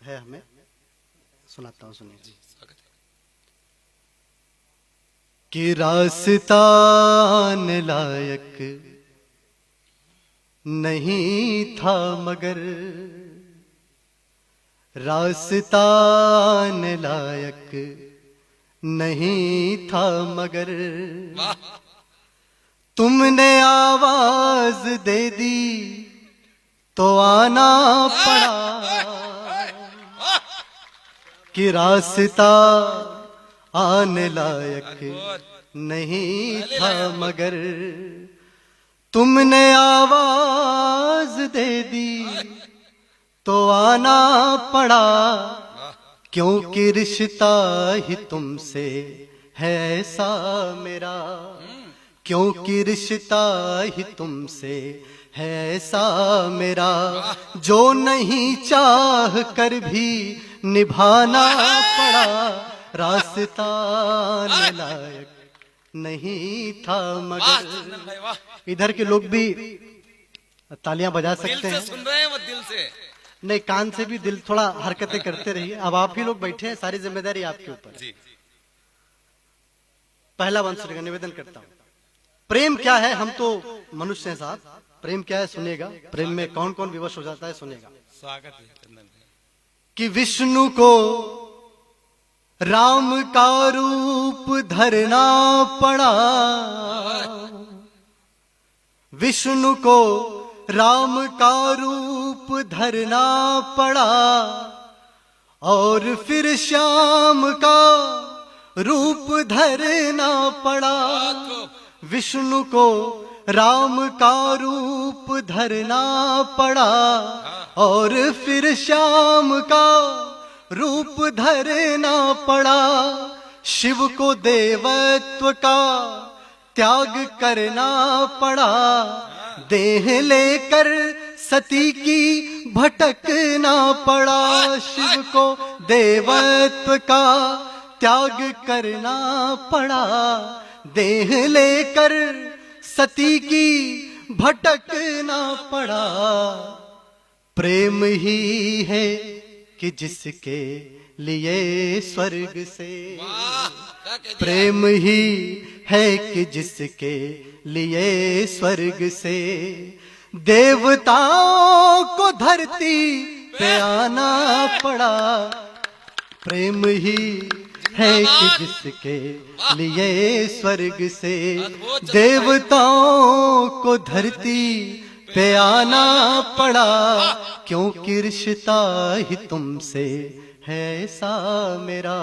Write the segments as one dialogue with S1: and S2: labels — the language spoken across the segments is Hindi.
S1: है हमें, सुनाता हूं, सुनिए। कि रास्तान लायक नहीं था मगर, रास्तान लायक नहीं था मगर, तुमने आवाज दे दी तो आना पड़ा। कि रास्ता आने लायक नहीं था मगर, तुमने आवाज दे दी तो आना पड़ा। क्योंकि रिश्ता ही तुमसे है ऐसा मेरा, क्योंकि रिश्ता ही तुमसे है ऐसा मेरा, जो नहीं चाह कर भी निभाना पड़ा। रास्ता लायक नहीं था मगर। इधर के लोग भी तालियां बजा सकते हैं,
S2: सुन रहे हैं वो दिल से
S1: नहीं कान से भी, दिल थोड़ा हरकतें करते रहिए। अब आप ही लोग बैठे हैं, सारी जिम्मेदारी आपके ऊपर है। पहला वंश का निवेदन करता हूं। प्रेम क्या है, हम तो मनुष्य हैं साहब, प्रेम क्या है सुनिएगा। प्रेम में कौन कौन विवश हो जाता है सुनिएगा।
S2: स्वागत है।
S1: कि विष्णु को राम का रूप धरना पड़ा, विष्णु को राम का रूप धरना पड़ा, और फिर श्याम का रूप धरना पड़ा। विष्णु को राम का रूप धरना पड़ा, और फिर श्याम का रूप धरना पड़ा। शिव को देवत्व का त्याग करना पड़ा, देह लेकर सती की भटकना पड़ा। शिव को देवत्व का त्याग करना पड़ा, देह लेकर सती की भटकना पड़ा। प्रेम ही है कि जिसके लिए स्वर्ग से, प्रेम ही है कि जिसके लिए स्वर्ग से देवताओं को धरती पे आना पड़ा। प्रेम ही है कि जिसके लिए स्वर्ग से देवताओं को धरती पे आना पड़ा। क्योंकि रिश्ता ही तुमसे है ऐसा मेरा,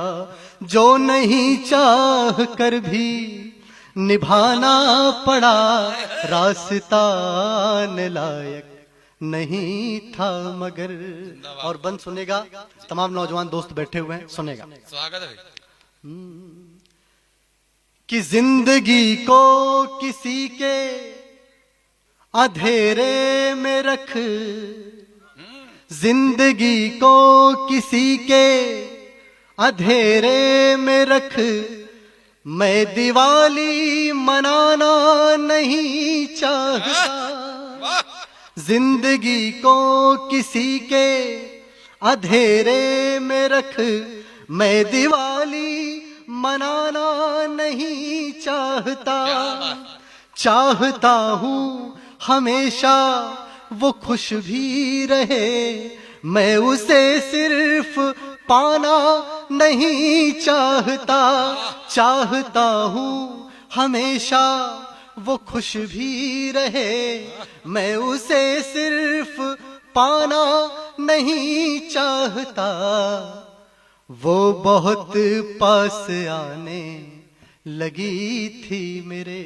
S1: जो नहीं चाह कर भी निभाना पड़ा। रास्ता लायक नहीं था मगर। और बंद सुनेगा, तमाम नौजवान दोस्त बैठे हुए हैं, सुनेगा।
S2: स्वागत है।
S1: कि जिंदगी को किसी के अंधेरे में रख, जिंदगी को किसी के अंधेरे में रख, मैं दिवाली मनाना नहीं चाहता। जिंदगी को किसी के अंधेरे में रख, मैं दिवाली मनाना नहीं चाहता। चाहता हूँ हमेशा वो खुश भी रहे, मैं उसे सिर्फ पाना नहीं चाहता। चाहता हूँ हमेशा वो खुश भी रहे, मैं उसे सिर्फ पाना नहीं चाहता। वो बहुत पास आने लगी थी मेरे,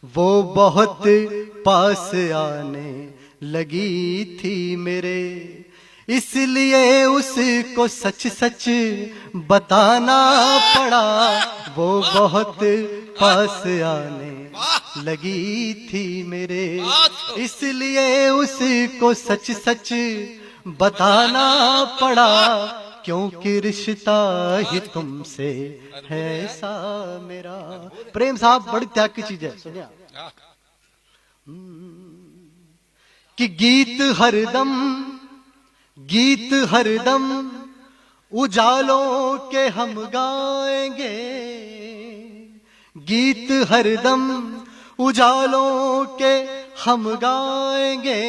S1: वो बहुत पास आने लगी थी मेरे, इसलिए उसको सच सच बताना पड़ा। वो बहुत पास आने लगी थी मेरे, इसलिए उसको सच सच बताना पड़ा। क्योंकि रिश्ता ही तुमसे है ऐसा मेरा। प्रेम साहब बड़ी त्याग की चीज है, सुनिए। कि गीत हरदम गीत हरदम उजालों के हम गाएंगे, गीत हरदम उजालों के हम गाएंगे,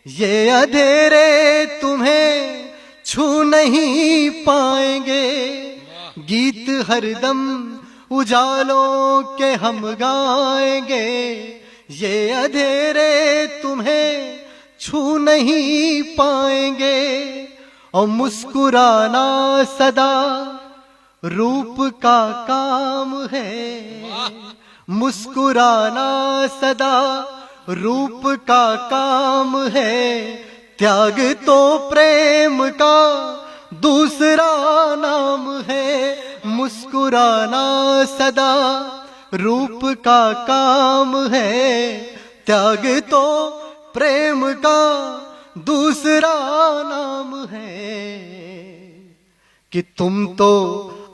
S1: ये अंधेरे तुम्हें छू नहीं पाएंगे। गीत हरदम उजालों के हम गाएंगे, ये अंधेरे तुम्हें छू नहीं पाएंगे। और मुस्कुराना सदा रूप का काम है, मुस्कुराना सदा रूप का काम है। त्याग तो प्रेम का दूसरा नाम है, मुस्कुराना सदा रूप का काम है। त्याग तो प्रेम का दूसरा नाम है। कि तुम तो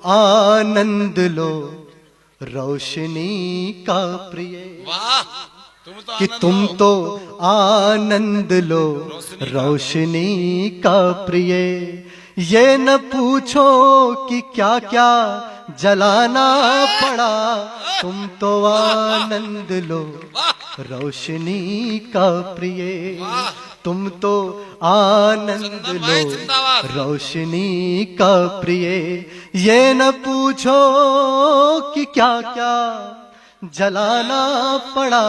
S1: आनंद लो रोशनी का प्रिय,
S2: वाह,
S1: कि तुम तो आनंद लो रोशनी का प्रिय। ये न पूछो कि क्या क्या जलाना पड़ा, तुम तो आनंद लो रोशनी का प्रिय। तुम तो आनंद लो रोशनी का प्रिय। ये न पूछो कि क्या क्या जलाना पड़ा,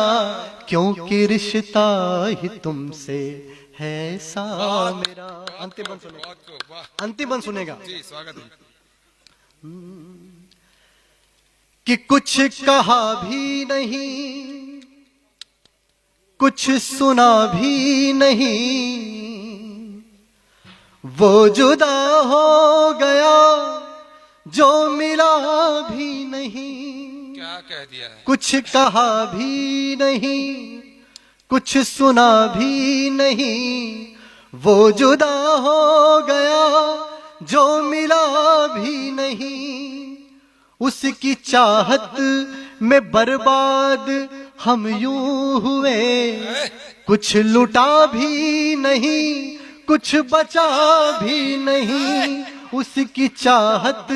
S1: क्योंकि रिश्ता ही तुमसे है सा मेरा। अंतिम बंद सुनेगा, अंतिम बंद सुनेगा।
S2: जी, स्वागत है।
S1: कि कुछ कहा भी नहीं, कुछ सुना भी नहीं, वो जुदा हो गया जो मिला भी नहीं।
S2: क्या कह दिया है?
S1: कुछ कहा भी नहीं, कुछ सुना भी नहीं, वो जुदा हो गया जो मिला भी नहीं। उसकी चाहत में बर्बाद हम यूं हुए, कुछ लुटा भी नहीं, कुछ बचा भी नहीं। उसकी चाहत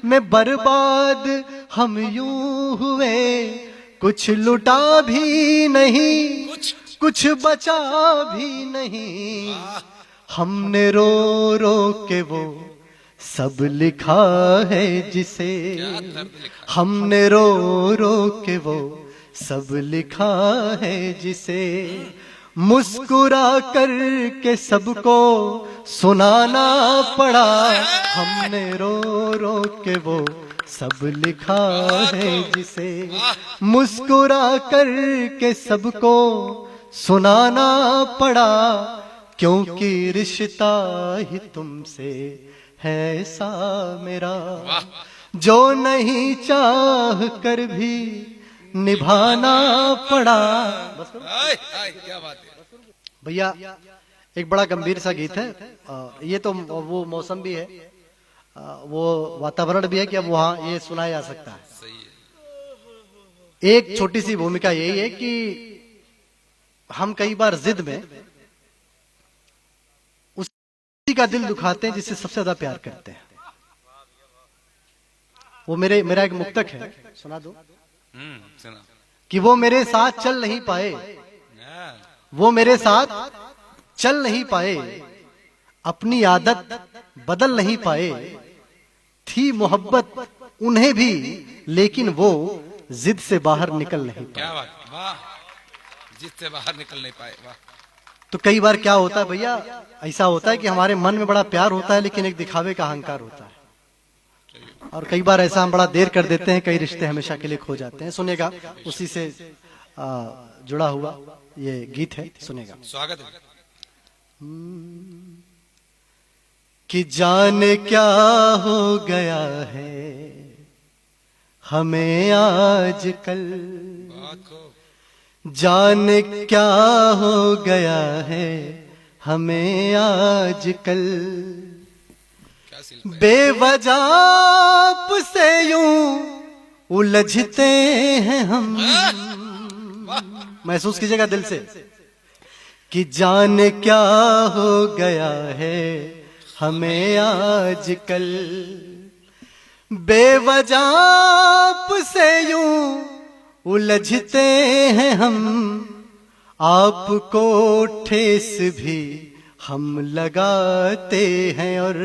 S1: में बर्बाद हम यूं हुए, कुछ लुटा भी नहीं, कुछ बचा भी नहीं। हमने रो रो के वो सब लिखा है जिसे, हमने रो रो के वो सब लिखा है जिसे। मुस्कुरा कर के सबको सुनाना पड़ा, हमने रो रो के वो सब लिखा है जिसे। मुस्कुरा कर के सबको सुनाना पड़ा, क्योंकि रिश्ता ही तुमसे है सा मेरा, जो नहीं चाह कर भी निभाना पड़ा।
S2: क्या बात है
S1: भैया, एक बड़ा गंभीर सा गीत है। ये तो वो मौसम भी है, वो वातावरण भी है कि अब वहां ये सुनाया जा सकता है।
S2: सही है।
S1: एक छोटी सी भूमिका यही है कि हम कई बार जिद में उसी का दिल दुखाते हैं जिससे सबसे ज्यादा प्यार करते हैं। वो मेरा एक मुक्तक है, सुना दो।
S2: सुना।
S1: कि वो मेरे साथ चल नहीं पाए, वो मेरे साथ चल नहीं पाए, अपनी आदत बदल नहीं पाए। थी मोहब्बत उन्हें भी, लेकिन वो जिद से बाहर निकल नहीं पाए।
S2: क्या बात, वाह, जिद से बाहर निकल नहीं पाए, वाह।
S1: तो कई बार क्या होता है भैया, ऐसा होता है कि हमारे मन में बड़ा प्यार होता है, लेकिन एक दिखावे का अहंकार होता है। और कई बार ऐसा हम बड़ा देर कर देते हैं, कई रिश्ते हमेशा के लिए खो जाते हैं। सुनेगा, उसी से जुड़ा हुआ ये गीत है, सुनेगा।
S2: स्वागत है।
S1: कि जाने क्या हो गया है हमें आजकल, जाने क्या हो गया है हमें आजकल। बेवजह से यूं उलझते हैं हम, महसूस कीजिएगा दिल से, कि जाने क्या हो गया है हमें आजकल, बेवजह से यूं उलझते हैं हम, आपको ठेस भी हम लगाते हैं और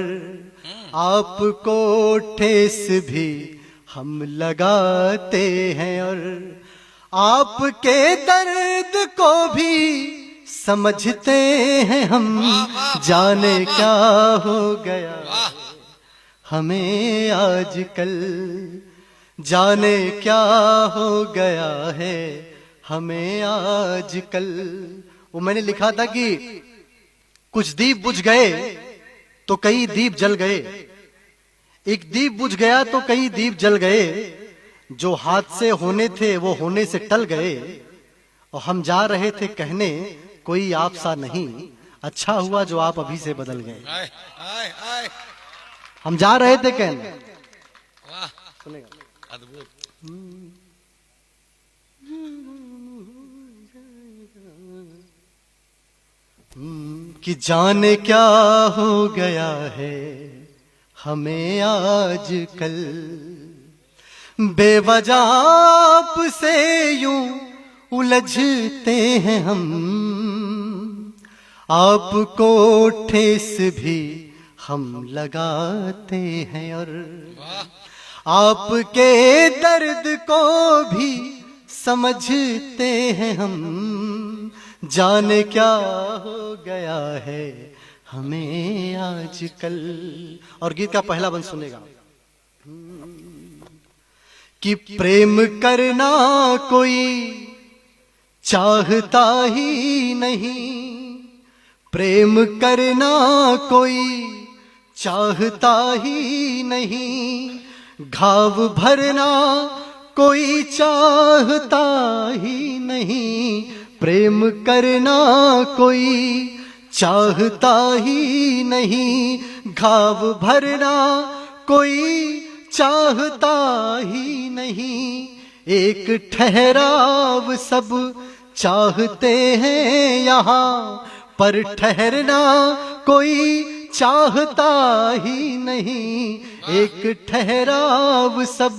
S1: आपको ठेस भी हम लगाते हैं और आपके दर्द को भी समझते हैं हम। जाने क्या हो गया हमें आजकल, जाने क्या हो गया है हमें आजकल। वो मैंने लिखा था कि कुछ दीप बुझ गए तो कई दीप जल गए, एक दीप बुझ गया तो कई दीप जल गए, जो हाथ से होने थे वो होने से टल गए, और हम जा रहे थे कहने कोई आप सा नहीं, अच्छा हुआ जो आप अभी से बदल गए।
S2: आए, आए, आए।
S1: हम जा रहे थे कहने।
S2: वाह,
S1: सुनेगा
S2: अद्भुत।
S1: कि जाने क्या हो गया है हमें आजकल, बेवजह से यूं उलझते हैं हम, आपको ठेस भी हम लगाते हैं और आपके दर्द को भी समझते हैं हम। जाने क्या हो गया है हमें आजकल। और गीत का पहला बंद सुनेगा कि प्रेम करना कोई चाहता ही नहीं, प्रेम करना कोई चाहता ही नहीं, घाव भरना कोई चाहता ही नहीं, प्रेम करना कोई चाहता ही नहीं, घाव भरना कोई चाहता ही नहीं, एक ठहराव सब चाहते हैं यहाँ, पर ठहरना कोई चाहता ही नहीं, एक ठहराव सब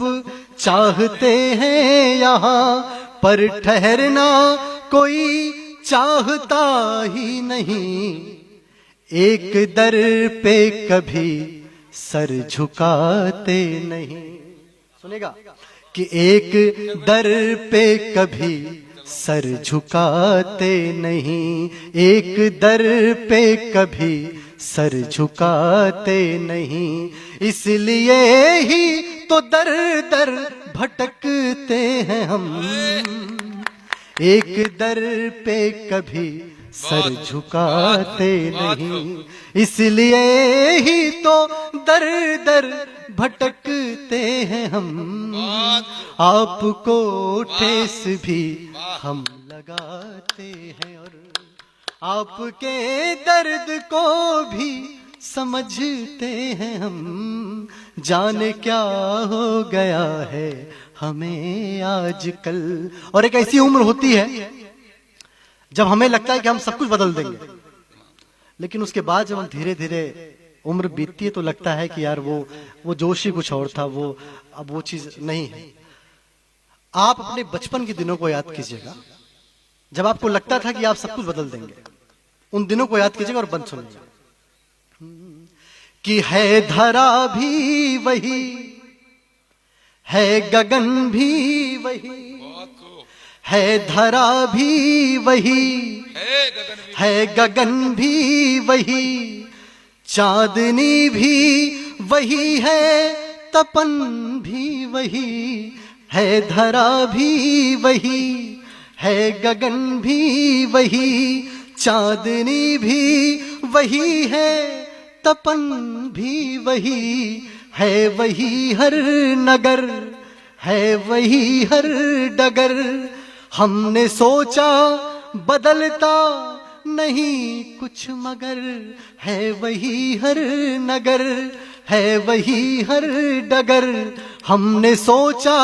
S1: चाहते हैं यहाँ, पर ठहरना कोई चाहता ही नहीं, एक दर पे कभी सर झुकाते नहीं। सुनेगा कि एक दर पे कभी सर झुकाते नहीं, एक दर पे कभी सर झुकाते नहीं, इसलिए ही तो दर दर भटकते हैं हम, एक दर पे कभी सर झुकाते नहीं, इसलिए ही तो दर दर भटकते हैं हम, आपको ठेस भी हम लगाते हैं और आपके दर्द को भी समझते हैं हम। जाने क्या हो गया है हमें आजकल। और एक ऐसी उम्र होती है जब हमें लगता है कि हम सब कुछ बदल देंगे, लेकिन उसके बाद जब हम धीरे धीरे उम्र बीतती है तो लगता है कि यार वो जोश ही कुछ और था, वो अब वो चीज नहीं है। आप अपने बचपन के दिनों को याद कीजिएगा, जब आपको लगता था कि आप सब कुछ बदल देंगे, उन दिनों को याद कीजिएगा और बंद सुनिएगा कि है धरा भी वही, है गगन भी वही, है धरा भी वही, है गगन भी वही, चांदनी भी वही है, तपन भी वही, है धरा भी वही, है गगन भी वही, चांदनी भी वही है, तपन भी वही है, वही हर नगर है, वही हर डगर, हमने सोचा बदलता नहीं कुछ मगर, है वही हर नगर है, वही हर डगर, हमने सोचा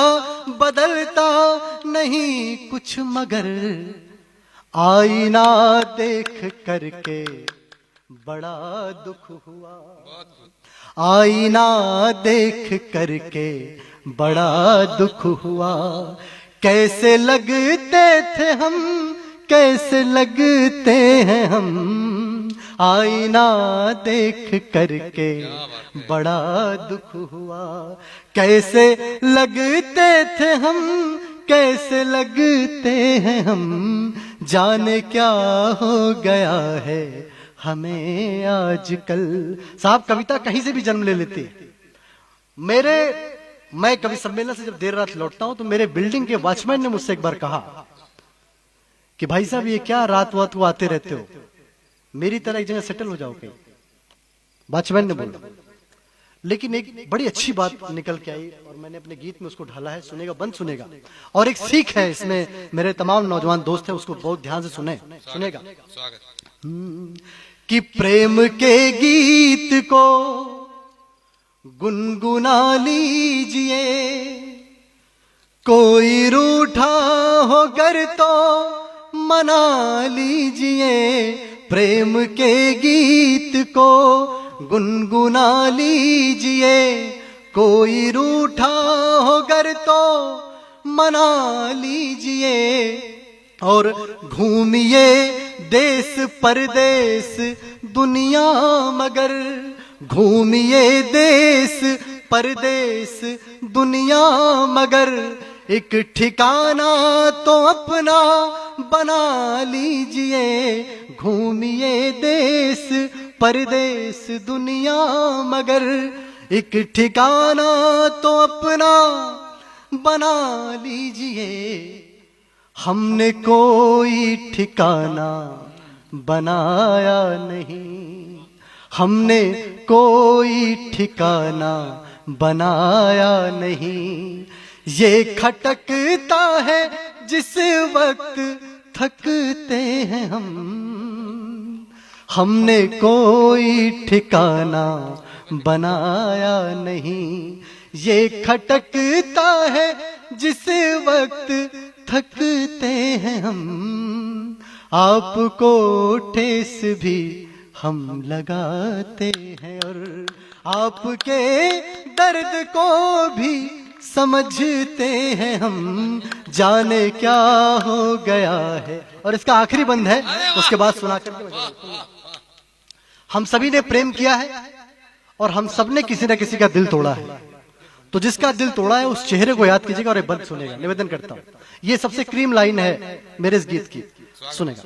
S1: बदलता नहीं कुछ मगर, आईना देख करके बड़ा दुख हुआ, आईना देख करके बड़ा दुख हुआ। कैसे लगते थे हम, कैसे लगते हैं हम, आईना देख करके बड़ा दुख हुआ। कैसे लगते थे हम, कैसे लगते हैं हम, जाने क्या हो गया है हमें आजकल। साहब कविता कहीं से भी जन्म ले लेती है। मैं कवि सम्मेलन से जब देर रात लौटता हूं तो मेरे बिल्डिंग के वॉचमैन ने मुझसे एक बार कहा कि भाई साहब ये क्या रात वात को आते रहते हो, मेरी तरह एक जगह सेटल हो जाओ कहीं। वॉचमैन ने बोला, लेकिन एक बड़ी अच्छी बात निकल के आई और मैंने अपने गीत में उसको ढाला है, सुनेगा बंद सुनेगा। और एक सीख है इसमें, मेरे तमाम नौजवान दोस्त हैं उसको बहुत ध्यान से सुनेगा। कि प्रेम के गीत को गुनगुना लीजिए, कोई रूठा हो गर तो मना लीजिए। प्रेम के गीत को गुनगुना लीजिए, कोई रूठा हो गर तो मना लीजिए। और घूमिए देश परदेश दुनिया मगर, घूमिए देश परदेश दुनिया मगर, एक ठिकाना तो अपना बना लीजिए। घूमिए देश परदेश दुनिया मगर, एक ठिकाना तो अपना बना लीजिए। हमने कोई ठिकाना बनाया नहीं, हमने कोई ठिकाना बनाया नहीं। ये खटकता है जिस वक्त थकते हैं हम, हमने कोई ठिकाना बनाया नहीं। ये खटकता है जिस वक्त थकते हैं हम, आपको ठेस भी हम लगाते हैं और आपके दर्द को भी समझते हैं हम। जाने क्या हो गया है। और इसका आखिरी बंद है, उसके बाद सुना करके हम सभी ने प्रेम किया है और हम सब ने किसी न किसी का दिल तोड़ा है। तो जिसका दिल तोड़ा है उस चेहरे को याद कीजिएगा और एक बंद सुनेगा, निवेदन करता हूं। ये सबसे क्रीम लाइन है मेरे इस गीत की, सुनेगा।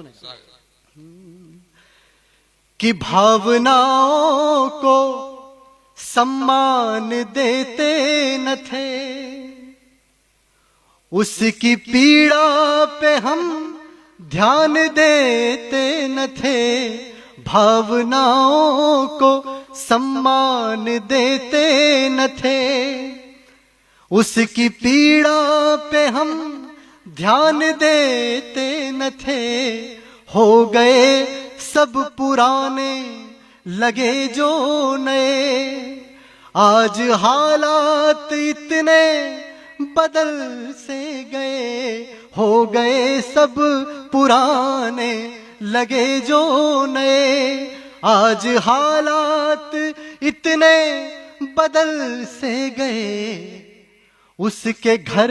S1: कि भावनाओं को सम्मान देते न थे, उसकी पीड़ा पे हम ध्यान देते न थे। भावनाओं को सम्मान देते न थे, उसकी पीड़ा पे हम ध्यान देते न थे। हो गए सब पुराने लगे जो नए, आज हालात इतने बदल से गए। हो गए सब पुराने लगे जो नए, आज हालात इतने बदल से गए। उसके घर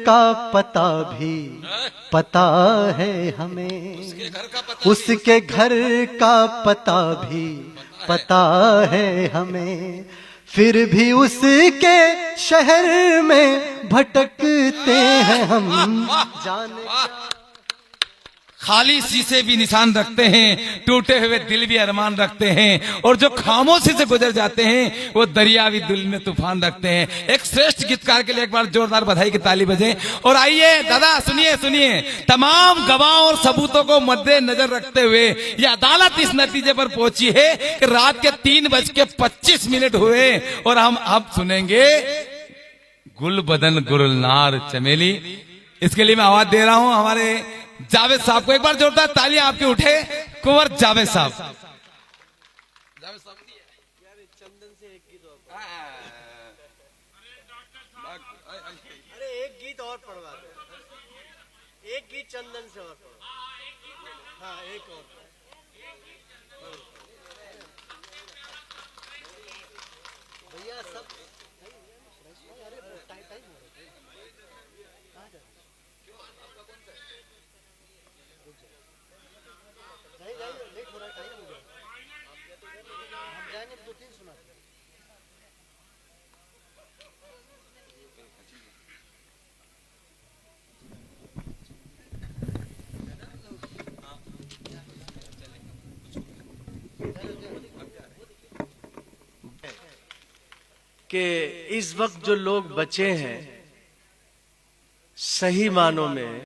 S1: का पता भी पता है हमें, उसके घर का पता भी पता है हमें। फिर भी उसके शहर में भटकते हैं हम, जाने
S2: खाली शीशे भी निशान रखते हैं, टूटे हुए दिल भी अरमान रखते हैं, और जो खामोशी से गुजर जाते हैं वो दरिया भी दिल में तूफान रखते हैं। एक श्रेष्ठ गीतकार के लिए एक बार जोरदार बधाई की ताली बजे। और आइए दादा सुनिए सुनिए, तमाम गवाह और सबूतों को मद्देनजर रखते हुए ये अदालत इस नतीजे पर पहुंची है कि रात के 3:25 हुए और हम अब सुनेंगे गुल बदन गुलनार चमेली। इसके लिए मैं आवाज दे रहा हूं हमारे जावेद साहब को। एक बार जोरदार तालियां आपके उठे, कुंवर जावेद साहब।
S1: चंदन से एक गीत और, अरे एक गीत और पढ़वा दो, एक गीत चंदन से और पढ़ो। भैया सब लेट हो रहा है, टाइम हो गया, हम जाएंगे 2-3 सुना।
S3: कि इस वक्त जो लोग बचे हैं सही मानों में